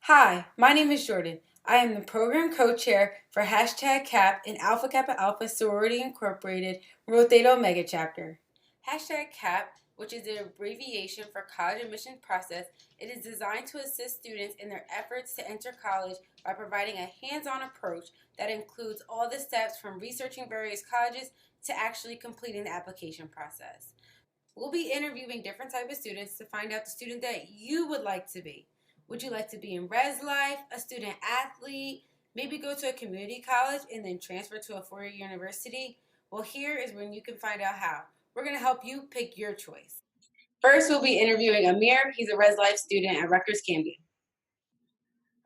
Hi, my name is Jordan. I am the program co-chair for #CAP in Alpha Kappa Alpha Sorority Incorporated Rho Theta Omega chapter. #CAP, which is an abbreviation for college admission process, it is designed to assist students in their efforts to enter college by providing a hands-on approach that includes all the steps from researching various colleges to actually completing the application process. We'll be interviewing different types of students to find out the student that you would like to be. Would you like to be in res life, a student athlete, maybe go to a community college and then transfer to a four-year university? Well, here is when you can find out how. We're going to help you pick your choice. First, we'll be interviewing Aamirr. He's a res life student at Rutgers Camden.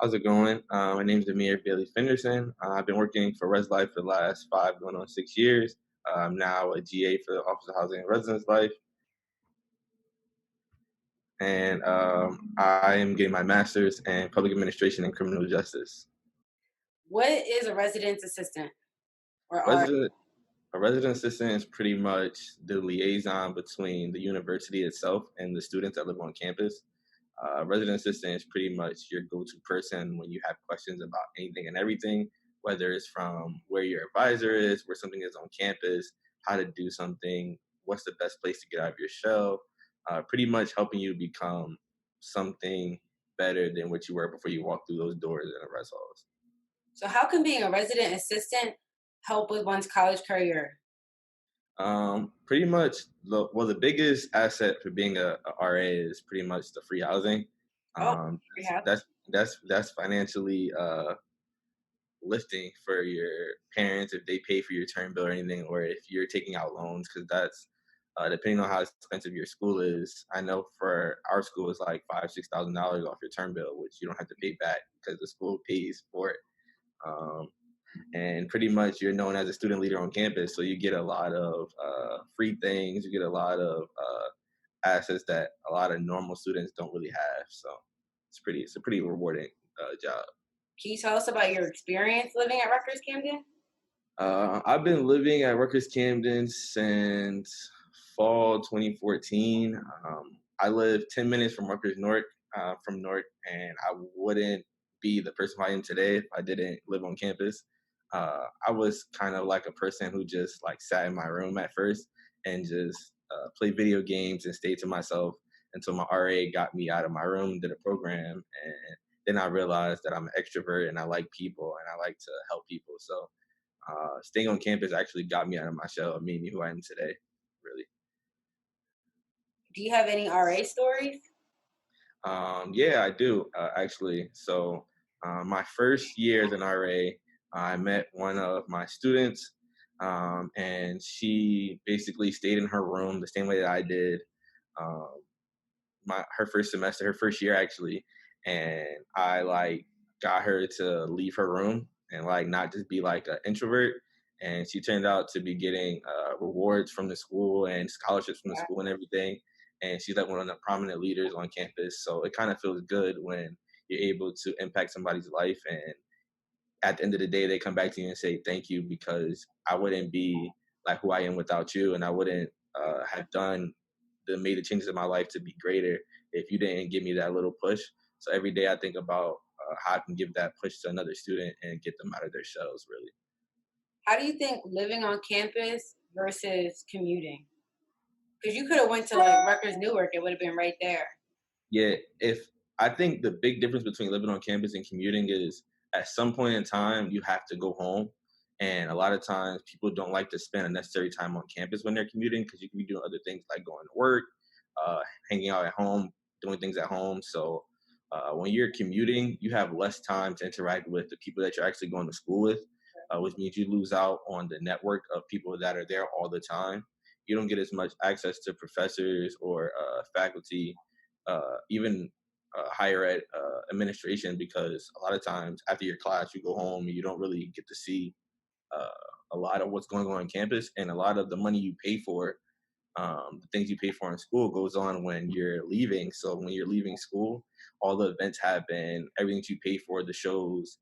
How's it going? My name is Aamirr Bailey Fenderson. I've been working for Res Life for the last 5 going on 6 years. I'm now a GA for the Office of Housing and Residence Life. And I am getting my master's in public administration and criminal justice. What is a residence assistant or R? Resident, a resident assistant is pretty much the liaison between the university itself and the students that live on campus. Resident assistant is pretty much your go-to person when you have questions about anything and everything, whether it's from where your advisor is, where something is on campus, how to do something, what's the best place to get out of your shell, pretty much helping you become something better than what you were before you walk through those doors in a res halls. So, how can being a resident assistant help with one's college career? Pretty much, the biggest asset for being a RA is pretty much the free housing. Oh, Um, we have. that's financially lifting for your parents if they pay for your term bill or anything, or if you're taking out loans, because that's depending on how expensive your school is. I know for our school it's like $5,000-6,000 off your term bill, which you don't have to pay back because the school pays for it. Um, and pretty much you're known as a student leader on campus, so you get a lot of free things. You get a lot of assets that a lot of normal students don't really have. So it's a pretty rewarding job. Can you tell us about your experience living at Rutgers Camden? I've been living at Rutgers Camden since fall 2014. I live 10 minutes from Rutgers North, and I wouldn't be the person I am today if I didn't live on campus. I was kind of like a person who just like sat in my room at first and just played video games and stayed to myself until my RA got me out of my room and did a program. And then I realized that I'm an extrovert and I like people and I like to help people. So staying on campus actually got me out of my shell and made me who I am today, really. Do you have any RA stories? Yeah, I do actually. So my first year as an RA, I met one of my students, and she basically stayed in her room the same way that I did. Um, her first semester, her first year actually, and I like got her to leave her room and like not just be like an introvert. And she turned out to be getting rewards from the school and scholarships from the school and everything. And she's like one of the prominent leaders on campus. So it kind of feels good when you're able to impact somebody's life. And at the end of the day, they come back to you and say thank you because I wouldn't be like who I am without you, and I wouldn't have done made the changes in my life to be greater if you didn't give me that little push. So every day I think about how I can give that push to another student and get them out of their shells. Really, How do you think living on campus versus commuting? Because you could have went to like Rutgers Newark, it would have been right there. yeah. If I think the big difference between living on campus and commuting is at some point in time you have to go home. And a lot of times people don't like to spend unnecessary time on campus when they're commuting because you can be doing other things like going to work, hanging out at home, doing things at home. So when you're commuting, you have less time to interact with the people that you're actually going to school with, which means you lose out on the network of people that are there all the time. You don't get as much access to professors or faculty, even higher ed administration, because a lot of times after your class, you go home and you don't really get to see uh, a lot of what's going on campus, and a lot of the money you pay for, the things you pay for in school goes on when you're leaving. So when you're leaving school, all the events happen, everything you pay for, the shows,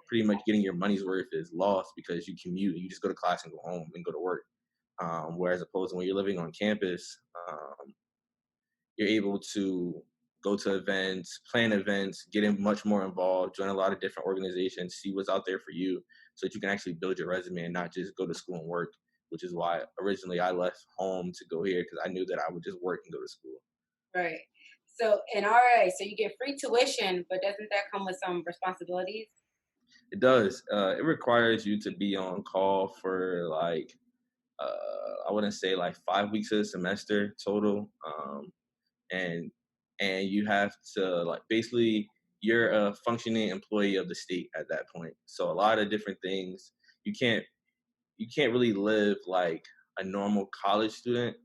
pretty much getting your money's worth is lost because you commute. You just go to class and go home and go to work. Whereas opposed to when you're living on campus, you're able to go to events, plan events, getting much more involved, join a lot of different organizations, see what's out there for you, so that you can actually build your resume and not just go to school and work. Which is why originally I left home to go here because I knew that I would just work and go to school. Right. So in RA, so you get free tuition, but doesn't that come with some responsibilities? It does. It requires you to be on call for like I wouldn't say like 5 weeks of the semester total, and you have to like basically you're a functioning employee of the state at that point. So a lot of different things you can't you can't really live like a normal college student,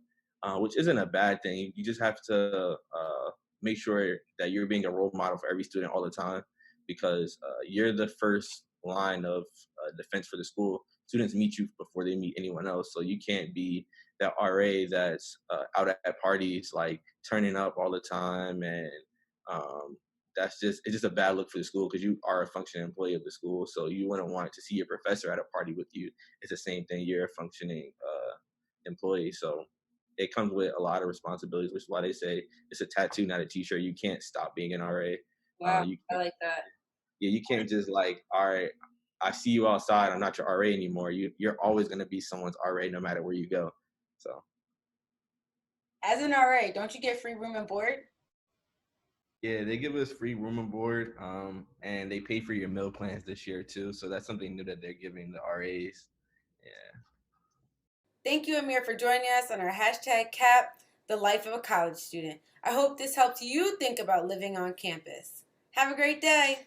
which isn't a bad thing. You just have to make sure that you're being a role model for every student all the time, because you're the first line of defense for the school. Students meet you before they meet anyone else, so you can't be that RA that's out at parties, like turning up all the time, and um, it's just a bad look for the school because you are a functioning employee of the school. So you wouldn't want to see your professor at a party with you. It's the same thing. You're a functioning employee, so it comes with a lot of responsibilities, which is why they say it's a tattoo, not a T-shirt. You can't stop being an RA. Wow, You I can't, like that. yeah, you can't just like, all right, I see you outside. I'm not your RA anymore. You're always going to be someone's RA no matter where you go. So As an RA, don't you get free room and board? yeah, they give us free room and board, and they pay for your meal plans this year too. So that's something new that they're giving the RAs. Yeah. Thank you, Aamirr, for joining us on our hashtag CAP, the life of a college student. I hope this helped you think about living on campus. Have a great day.